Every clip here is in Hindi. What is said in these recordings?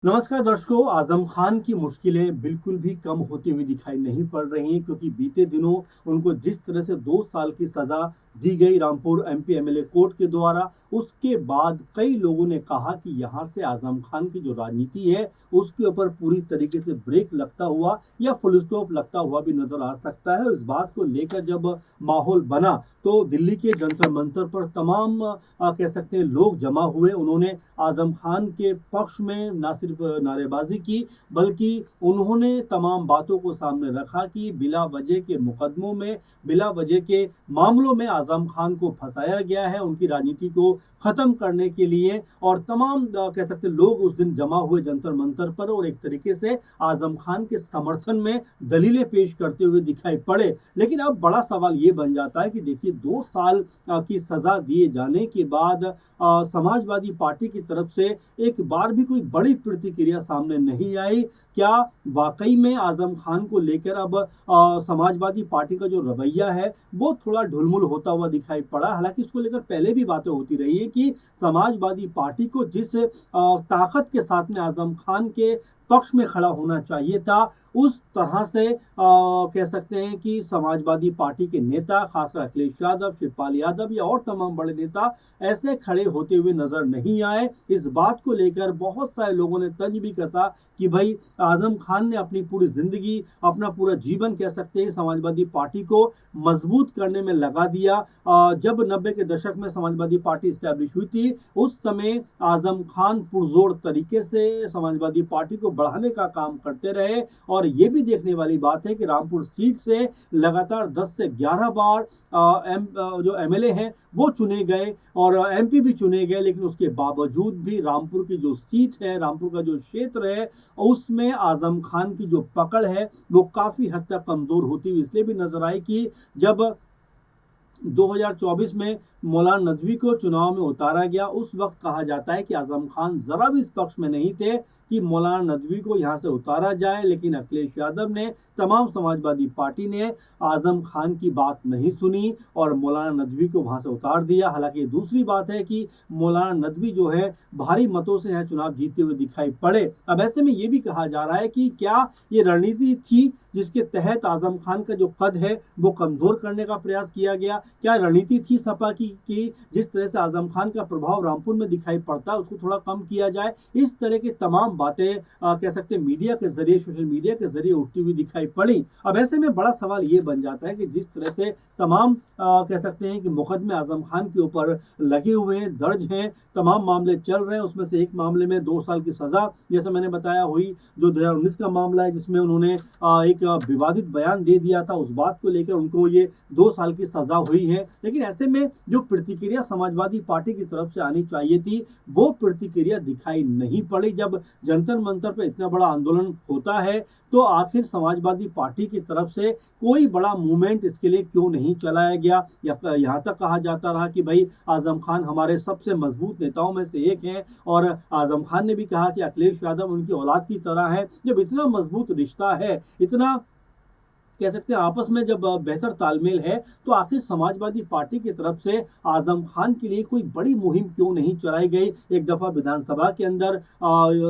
नमस्कार दर्शकों, आजम खान की मुश्किलें बिल्कुल भी कम होती हुई दिखाई नहीं पड़ रही हैं क्योंकि बीते दिनों उनको जिस तरह से 2 साल की सजा दी गई रामपुर एमपी एमएलए कोर्ट के द्वारा, उसके बाद कई लोगों ने कहा कि यहाँ से आजम खान की जो राजनीति है उसके ऊपर पूरी तरीके से ब्रेक लगता हुआ या फुल स्टॉप लगता हुआ भी नजर आ सकता है। और इस बात को लेकर जब माहौल बना तो दिल्ली के जंतर मंतर पर तमाम कह सकते हैं लोग जमा हुए। उन्होंने आजम खान के पक्ष में ना सिर्फ नारेबाजी की, बल्कि उन्होंने तमाम बातों को सामने रखा कि बिला वजह के मुकदमों में, बिला वजह के मामलों में आजम खान को फंसाया गया है उनकी राजनीति को खत्म करने के लिए। और तमाम कह सकते लोग उस दिन जमा हुए जंतर मंतर पर और एक तरीके से आजम खान के समर्थन में दलीलें पेश करते हुए दिखाई पड़े। लेकिन अब बड़ा सवाल ये बन जाता है कि देखिए 2 साल की सजा दिए जाने के बाद समाजवादी पार्टी की तरफ से एक बार भी कोई बड़ी प्रतिक्रिया सामने नहीं आई। क्या वाकई में आजम खान को लेकर अब समाजवादी पार्टी का जो रवैया है वो थोड़ा ढुलमुल होता हुआ दिखाई पड़ा? हालांकि इसको लेकर पहले भी बातें होती रही है कि समाजवादी पार्टी को जिस ताकत के साथ में आजम खान के पक्ष में खड़ा होना चाहिए था, उस तरह से कह सकते हैं कि समाजवादी पार्टी के नेता, खासकर अखिलेश यादव, शिवपाल यादव या और तमाम बड़े नेता ऐसे खड़े होते हुए नजर नहीं आए। इस बात को लेकर बहुत सारे लोगों ने तंज भी कसा कि भाई आजम खान ने अपनी पूरी जिंदगी, अपना पूरा जीवन कह सकते हैं समाजवादी पार्टी को मजबूत करने में लगा दिया। जब 90 के दशक में समाजवादी पार्टी स्टैब्लिश हुई थी, उस समय आजम खान पुरजोर तरीके से समाजवादी पार्टी को बढ़ाने का काम करते रहे। और ये भी देखने वाली बात है कि रामपुर सीट से लगातार 10 से 11 बार जो एमएलए हैं वो चुने गए और एमपी भी चुने गए। लेकिन उसके बावजूद भी रामपुर की जो सीट है, रामपुर का जो क्षेत्र है, उसमें आजम खान की जो पकड़ है वो काफी हद तक कमजोर होती हुई इसलिए भी नजर आई कि जब 2024 में मौलाना नदवी को चुनाव में उतारा गया, उस वक्त कहा जाता है कि आजम खान जरा भी इस पक्ष में नहीं थे कि मौलाना नदवी को यहां से उतारा जाए। लेकिन अखिलेश यादव ने, तमाम समाजवादी पार्टी ने आजम खान की बात नहीं सुनी और मौलाना नदवी को वहां से उतार दिया। हालांकि दूसरी बात है कि मौलाना नदवी जो है भारी मतों से यह चुनाव जीतते हुए दिखाई पड़े। अब ऐसे में यह भी कहा जा रहा है कि क्या ये रणनीति थी जिसके तहत आजम खान का जो कद है वो कमजोर करने का प्रयास किया गया? क्या रणनीति थी सपा की कि जिस तरह से आजम खान का प्रभाव रामपुर में दिखाई पड़ता है उसको थोड़ा कम किया जाए? इस तरह की तमाम बातें कह सकते हैं मीडिया के जरिए, सोशल मीडिया के जरिए उठती हुई दिखाई पड़ी। अब ऐसे में बड़ा सवाल ये बन जाता है कि जिस तरह से तमाम कह सकते हैं कि मुकदमे आजम खान के ऊपर लगे हुए हैं, दर्ज हैं, तमाम मामले चल रहे हैं, उसमें से एक मामले में 2 साल की सजा जैसे मैंने बताया हुई, जो 2019 का मामला है जिसमें उन्होंने एक विवादित बयान दे दिया था, उस बात को लेकर उनको ये 2 साल की सजा हुई है। लेकिन ऐसे में जो प्रतिक्रिया समाजवादी पार्टी की तरफ से आनी चाहिए थी वो प्रतिक्रिया दिखाई नहीं पड़ी। जब जंतर मंतर पर इतना बड़ा आंदोलन होता है तो आखिर समाजवादी पार्टी की तरफ से कोई बड़ा मूवमेंट इसके लिए क्यों नहीं चलाया गया? यहाँ तक कहा जाता रहा कि भाई आजम खान हमारे सबसे मजबूत नेताओं में से एक हैं और आजम खान ने भी कहा कि अखिलेश यादव उनकी औलाद की तरह है। जब इतना मजबूत रिश्ता है, इतना कह सकते हैं आपस में जब बेहतर तालमेल है, तो आखिर समाजवादी पार्टी की तरफ से आजम खान के लिए कोई बड़ी मुहिम क्यों नहीं चलाई गई? एक दफा विधानसभा के अंदर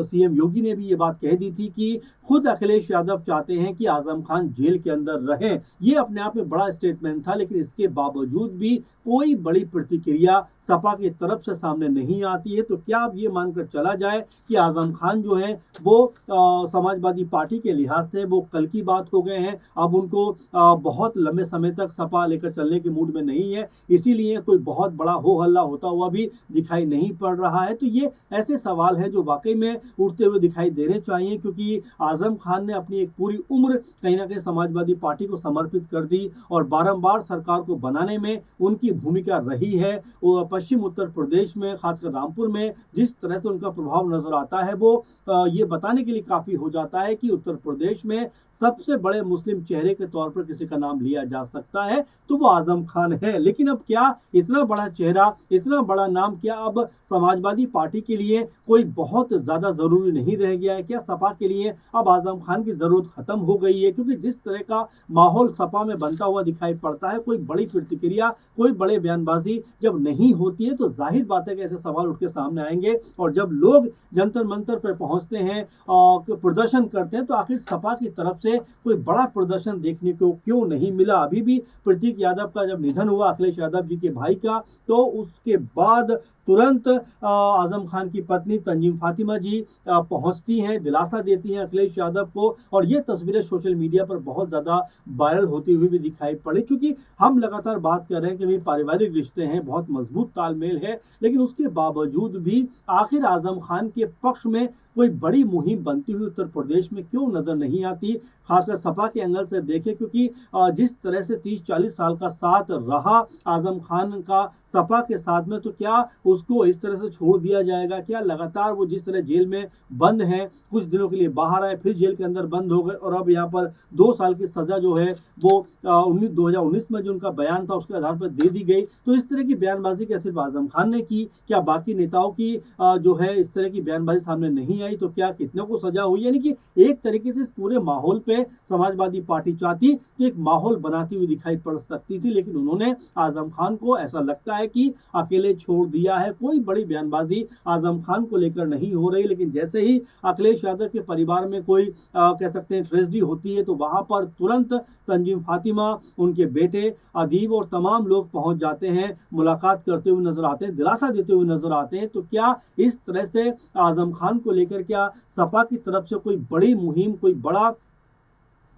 सीएम योगी ने भी ये बात कह दी थी कि खुद अखिलेश यादव चाहते हैं कि आजम खान जेल के अंदर रहें। ये अपने आप में बड़ा स्टेटमेंट था, लेकिन इसके बावजूद भी कोई बड़ी प्रतिक्रिया सपा की तरफ से सामने नहीं आती है। तो क्या अब ये मानकर चला जाए कि आजम खान जो है वो समाजवादी पार्टी के लिहाज से वो कल की बात हो गए हैं, अब उनको बहुत लंबे समय तक सपा लेकर चलने के मूड में नहीं है, इसीलिए कोई बहुत बड़ा हो हल्ला होता हुआ भी दिखाई नहीं पड़ रहा है? तो ये ऐसे सवाल है जो वाकई में उठते हुए दिखाई देने चाहिए, क्योंकि आजम खान ने अपनी एक पूरी उम्र कहीं ना कहीं समाजवादी पार्टी को समर्पित कर दी और बारंबार सरकार को बनाने में उनकी भूमिका रही है। वो पश्चिम उत्तर प्रदेश में, खासकर रामपुर में जिस तरह से उनका प्रभाव नजर आता है वो ये बताने के लिए काफी हो जाता है कि उत्तर प्रदेश में सबसे बड़े मुस्लिम चेहरे चेहरे के तौर पर किसी का नाम लिया जा सकता है तो वो आजम खान है। लेकिन अब क्या इतना बड़ा चेहरा, इतना बड़ा नाम क्या अब समाजवादी पार्टी के लिए कोई बहुत ज्यादा जरूरी नहीं रह गया है? क्या सपा के लिए अब आजम खान की जरूरत खत्म हो गई है? क्योंकि जिस तरह का माहौल सपा में बनता हुआ दिखाई पड़ता है, कोई बड़ी प्रतिक्रिया, कोई बड़े बयानबाजी जब नहीं होती है तो जाहिर बात है कि ऐसे सवाल उठ के सामने आएंगे। और जब लोग जंतर मंतर पर पहुंचते हैं और प्रदर्शन करते हैं तो आखिर सपा की तरफ से कोई बड़ा प्रदर्शन देखने को क्यों नहीं मिला? अभी भी प्रतीक यादव का जब निधन हुआ, अखिलेश यादव जी के भाई का, तो उसके बाद तुरंत आजम खान की पत्नी तंजीम फातिमा जी पहुंचती हैं, दिलासा देती हैं अखिलेश यादव को, और ये तस्वीरें सोशल मीडिया पर बहुत ज़्यादा वायरल होती हुई भी दिखाई पड़ी। चूंकि हम लगातार बात कर रहे हैं कि भाई पारिवारिक रिश्ते हैं, बहुत मजबूत तालमेल है, लेकिन उसके बावजूद भी आखिर आजम खान के पक्ष में कोई बड़ी मुहिम बनती हुई उत्तर प्रदेश में क्यों नजर नहीं आती? खासकर सपा के एंगल से देखें, क्योंकि जिस तरह से 30-40 साल का साथ रहा आजम खान का सपा के साथ में, तो क्या उसको इस तरह से छोड़ दिया जाएगा? क्या लगातार वो जिस तरह जेल में बंद है, कुछ दिनों के लिए बाहर आए, फिर जेल के अंदर बंद हो गए, और अब यहाँ पर 2 साल की सजा जो है वो 2019 में जो उनका बयान था उसके आधार पर दे दी गई। तो इस तरह की बयानबाजी क्या सिर्फ आजम खान ने की? क्या बाकी नेताओं की जो है इस तरह की बयानबाजी सामने नहीं आई? तो क्या कितनों को सजा हुई? यानी कि एक तरीके से इस पूरे माहौल पे समाजवादी पार्टी चाहती तो एक माहौल बनाती हुई दिखाई पड़ सकती थी, लेकिन उन्होंने आजम खान को ऐसा लगता है कि अकेले छोड़ दिया है। कोई बड़ी बयानबाजी आजम खान को लेकर नहीं हो रही, लेकिन जैसे ही अखिलेश यादव के परिवार में कोई कह सकते हैं ट्रेजेडी होती है तो वहां पर तुरंत तंजीम फातिमा, उनके बेटे अदीब और तमाम लोग पहुंच जाते हैं, मुलाकात करते हुए नजर आते हैं, दिलासा देते हुए नजर आते हैं। तो क्या इस तरह से आजम खान को लेकर क्या सपा की तरफ से कोई बड़ी मुहिम, कोई बड़ा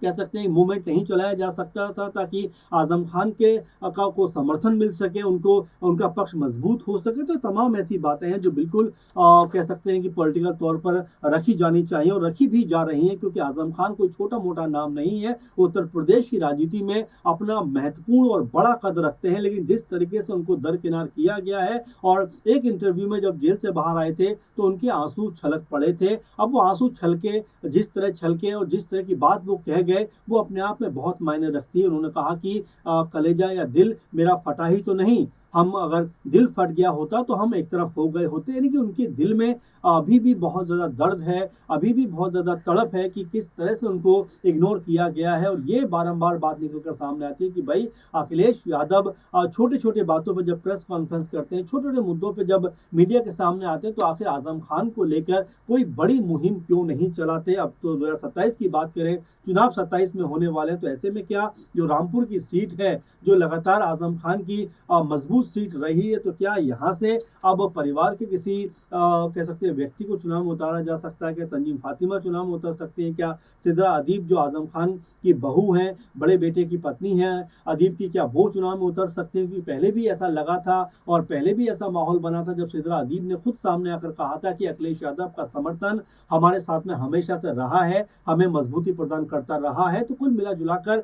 कह सकते हैं मूवमेंट नहीं चलाया जा सकता था ताकि आजम खान के को समर्थन मिल सके, उनको उनका पक्ष मजबूत हो सके? तो तमाम ऐसी बातें हैं जो बिल्कुल कह सकते हैं कि पॉलिटिकल तौर पर रखी जानी चाहिए और रखी भी जा रही हैं, क्योंकि आजम खान कोई छोटा मोटा नाम नहीं है। उत्तर प्रदेश की राजनीति में अपना महत्वपूर्ण और बड़ा कद रखते हैं, लेकिन जिस तरीके से उनको दरकिनार किया गया है, और एक इंटरव्यू में जब जेल से बाहर आए थे तो उनके आंसू छलक पड़े थे। अब वो आंसू छलके, जिस तरह छलके और जिस तरह की बात वो कह गए, वो अपने आप में बहुत मायने रखती है। उन्होंने कहा कि कलेजा या दिल मेरा फटा ही तो नहीं, हम अगर दिल फट गया होता तो हम एक तरफ हो गए होते। यानी कि उनके दिल में अभी भी बहुत ज़्यादा दर्द है, अभी भी बहुत ज़्यादा तड़प है कि किस तरह से उनको इग्नोर किया गया है। और ये बारंबार बात निकलकर सामने आती है कि भाई अखिलेश यादव छोटे छोटे बातों पर जब प्रेस कॉन्फ्रेंस करते हैं, छोटे छोटे मुद्दों पर जब मीडिया के सामने आते हैं, तो आखिर आजम खान को लेकर कोई बड़ी मुहिम क्यों नहीं चलाते? अब तो 2027 की बात करें, चुनाव 27 में होने वाले हैं, तो ऐसे में क्या जो रामपुर की सीट है, जो लगातार आजम खान की मजबूत सीट रही है, तो क्या यहाँ से अब परिवार के किसी कह सकते हैं व्यक्ति को चुनाव में उतारा जा सकता है? क्या तंजीम फातिमा चुनाव में उतर सकती हैं? क्या सिद्रा अदीब जो आजम खान की बहू हैं, बड़े बेटे की पत्नी हैं अदीब की, क्या वो चुनाव में उतर सकती हैं? क्योंकि पहले भी ऐसा लगा था और पहले भी ऐसा माहौल बना था जब सिद्रा अदीब ने खुद सामने आकर कहा था कि अखिलेश यादव का समर्थन हमारे साथ में हमेशा से रहा है, हमें मजबूती प्रदान करता रहा है। तो कुल मिला जुलाकर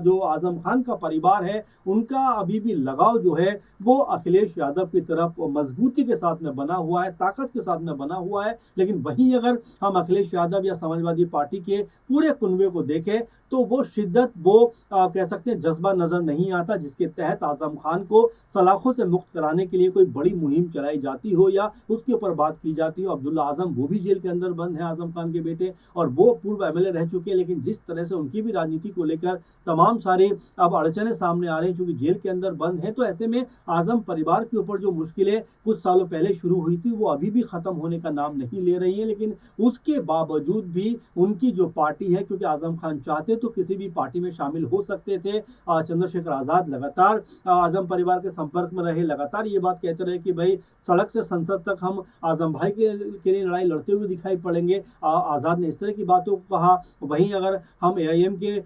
जो आजम खान का परिवार है, उनका अभी भी लगाव जो है वो अखिलेश यादव की तरफ मजबूती के साथ में बना हुआ है, ताकत के साथ में बना हुआ है। लेकिन वहीं अगर हम अखिलेश यादव या समाजवादी पार्टी के पूरे कुनबे को देखें तो वो शिद्दत, वो कह सकते हैं जज्बा नजर नहीं आता जिसके तहत आजम खान को सलाखों से मुक्त कराने के लिए कोई बड़ी मुहिम चलाई जाती हो या उसके ऊपर बात की जाती हो। अब्दुल्ला आजम वो भी जेल के अंदर बंद है, आजम खान के बेटे, और वो पूर्व एमएलए रह चुके हैं। लेकिन जिस तरह से उनकी भी राजनीति को लेकर तमाम सारे अब अड़चने सामने आ रही हैं, चूंकि जेल के अंदर बंद है, तो ऐसे में आजम परिवार के ऊपर जो मुश्किलें कुछ सालों पहले शुरू हुई थी वो अभी भी खत्म होने का नाम नहीं ले रही है। लेकिन उसके बावजूद भी उनकी जो पार्टी है, क्योंकि आजम खान चाहते तो किसी भी पार्टी में शामिल हो सकते थे। चंद्रशेखर आजाद लगातार आजम परिवार के संपर्क में रहे, लगातार ये बात कहते रहे कि भाई सड़क से संसद तक हम आजम भाई के लिए लड़ाई लड़ते हुए दिखाई पड़ेंगे। आजाद ने इस तरह की बातों को कहा। वहीं अगर हम एआईएम के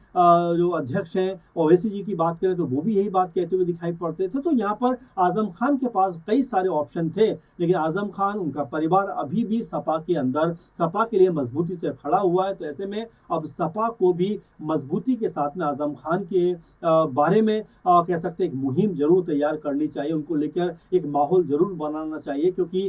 जो अध्यक्ष हैं ओवैसी जी की बात करें तो वो भी यही बात कहते हुए दिखाई पड़ते थे। तो यहाँ पर आजम खान के पास कई सारे ऑप्शन थे, लेकिन आजम खान, उनका परिवार अभी भी सपा के अंदर सपा के लिए मजबूती से खड़ा हुआ है। तो ऐसे में अब सपा को भी मजबूती के साथ में आजम खान के बारे में कह सकते हैं एक मुहिम जरूर तैयार करनी चाहिए, उनको लेकर एक माहौल जरूर बनाना चाहिए, क्योंकि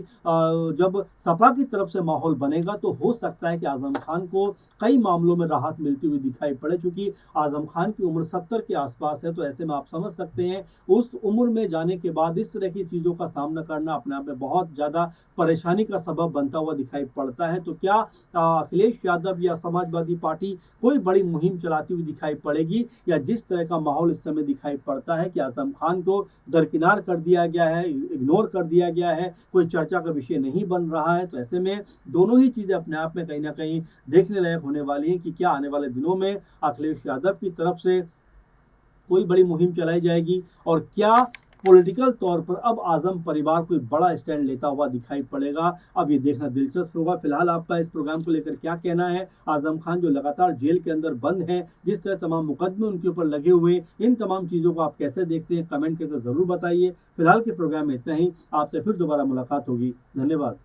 जब सपा की तरफ से माहौल बनेगा तो हो सकता है कि आजम खान को कई मामलों में राहत मिलती हुई दिखाई पड़े। चूंकि आजम खान की उम्र 70 के आसपास है, तो ऐसे में आप समझ सकते हैं उस उम्र में जाने के बाद इस तरह की चीज़ों का सामना करना अपने आप में बहुत ज़्यादा परेशानी का सबब बनता हुआ दिखाई पड़ता है। तो क्या अखिलेश यादव या समाजवादी पार्टी कोई बड़ी मुहिम चलाती हुई दिखाई पड़ेगी, या जिस तरह का माहौल इस समय दिखाई पड़ता है कि आजम खान को दरकिनार कर दिया गया है, इग्नोर कर दिया गया है, कोई चर्चा का विषय नहीं बन रहा है। तो ऐसे में दोनों ही चीज़ें अपने आप में कहीं ना कहीं देखने लायक होने वाली है कि क्या आने वाले दिनों में अखिलेश यादव की तरफ से कोई बड़ी मुहिम चलाई जाएगी, और क्या पॉलिटिकल तौर पर अब आजम परिवार कोई बड़ा स्टैंड लेता हुआ दिखाई पड़ेगा। अब ये देखना दिलचस्प होगा। फिलहाल आपका इस प्रोग्राम को लेकर क्या कहना है? आजम खान जो लगातार जेल के अंदर बंद हैं, जिस तरह तमाम मुकदमे उनके ऊपर लगे हुए, इन तमाम चीज़ों को आप कैसे देखते हैं, कमेंट करके ज़रूर बताइए। फिलहाल के प्रोग्राम में इतना ही, आपसे फिर दोबारा मुलाकात होगी। धन्यवाद।